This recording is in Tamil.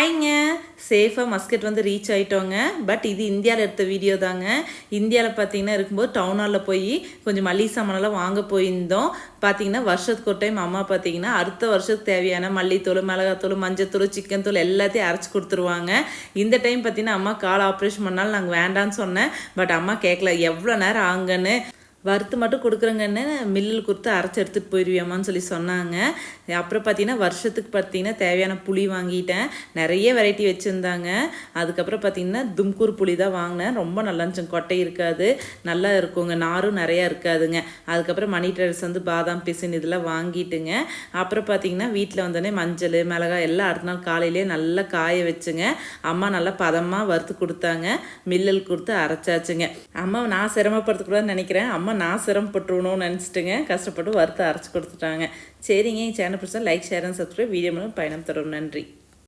ஹாய்ங்க, சேஃபாக மஸ்கட் வந்து ரீச் ஆகிட்டோங்க. பட் இது இந்தியாவில் எடுத்த வீடியோ தாங்க. இந்தியாவில் பார்த்தீங்கன்னா இருக்கும்போது டவுன் ஹாலில் போய் கொஞ்சம் மல்லிகை சாமானெல்லாம் வாங்க போயிருந்தோம். பார்த்தீங்கன்னா வருஷத்துக்கு ஒரு டைம் அம்மா பார்த்தீங்கன்னா அடுத்த வருஷத்துக்கு தேவையான மல்லித்தூள், மிளகாத்தூள், மஞ்சத்தூள், சிக்கன் தூள் எல்லாத்தையும் அரைச்சி கொடுத்துருவாங்க. இந்த டைம் பார்த்தீங்கன்னா அம்மா கால் ஆப்ரேஷன் பண்ணாலும் நாங்கள் வேண்டான்னு சொன்னேன். பட் அம்மா கேட்கல, எவ்வளோ நேரம் ஆகுங்கன்னு. வறுத்து மட்டும் கொடுக்குறேங்கன்னு மில்லில் கொடுத்து அரைச்சி எடுத்துகிட்டு போயிடுவியாமான்னு சொல்லி சொன்னாங்க. அப்புறம் பார்த்தீங்கன்னா வருஷத்துக்கு பார்த்தீங்கன்னா தேவையான புளி வாங்கிட்டேன். நிறைய வெரைட்டி வச்சுருந்தாங்க. அதுக்கப்புறம் பார்த்தீங்கன்னா தும்கூர் புளி தான் வாங்கினேன். ரொம்ப நல்லா இருந்துச்சு, கொட்டை இருக்காது, நல்லா இருக்குங்க, நாரும் நிறையா இருக்காதுங்க. அதுக்கப்புறம் மணி ட்ரேடர்ஸ் வந்து பாதாம் பிசின் இதெல்லாம் வாங்கிட்டுங்க. அப்புறம் பார்த்தீங்கன்னா வீட்டில் வந்தோடனே மஞ்சள், மிளகாய் எல்லாம் அடுத்த நாள் காலையிலே நல்லா காய வச்சுங்க. அம்மா நல்லா பதமாக வறுத்து கொடுத்தாங்க. மில்லில் கொடுத்து அரைச்சாச்சுங்க. அம்மா நான் சிரமப்படுத்தக்கூடாதுன்னு நினைக்கிறேன். அம்மா நான் சிரமப்பட்டுருணும்னு நினச்சிட்டுங்க கஷ்டப்பட்டு வறுத்து அரைச்சி கொடுத்துட்டாங்க. சரிங்க, சேனல் பிடிச்சா like, share and subscribe. Video மூலம் பயணம் தரும். நன்றி.